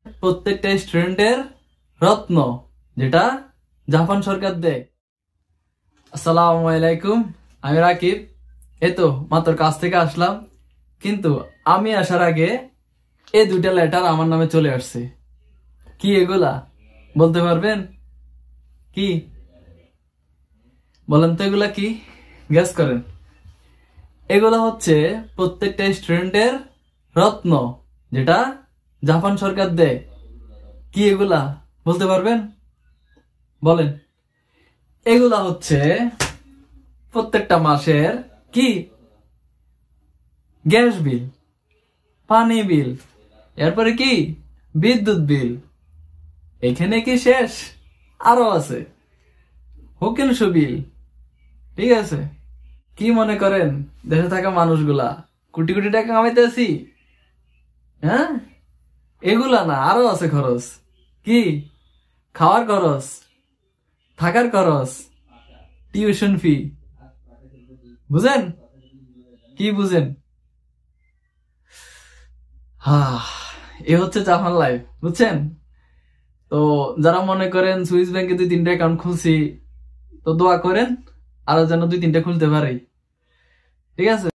প্রত্যেকটা স্টুডেন্টের রত্ন, যেটা জাপান সরকার দেয়। আসসালামু আলাইকুম, আমি রাকিব। তো মাত্র কাজ থেকে আসলাম, কিন্তু আমি আসার আগে এই দুইটা লেটার আমার নামে চলে আসছে। কি এগুলা বলতে পারবেন? কি বলেন তো, এগুলা কি? গেস করেন। এগুলা হচ্ছে প্রত্যেকটা স্টুডেন্টের রত্ন, যেটা জাপান সরকার দেয়। কি এগুলা বলতে পারবেন? বলেন। এগুলা হচ্ছে প্রত্যেকটা মাসের কি গ্যাস বিল, পানি বিল, এরপরে কি বিদ্যুৎ বিল। এখানে কি শেষ? আরো আছে হোকেনস বিল। ঠিক আছে, কি মনে করেন দেশে থাকা মানুষগুলা কোটি কোটি টাকা কামাইতেছি? হ্যাঁ, এগুলা না, আরো আছে খরচ। কি? খাওয়ার খরচ, থাকার খরচ, টিউশন ফি। বুঝেন? কি বুঝেন? এ হচ্ছে জাপান লাইফ, বুঝছেন? তো যারা মনে করেন সুইস ব্যাংকে 2-3টা অ্যাকাউন্ট খুলছি, তো দোয়া করেন আরো যেন 2-3টা খুলতে পারি। ঠিক আছে।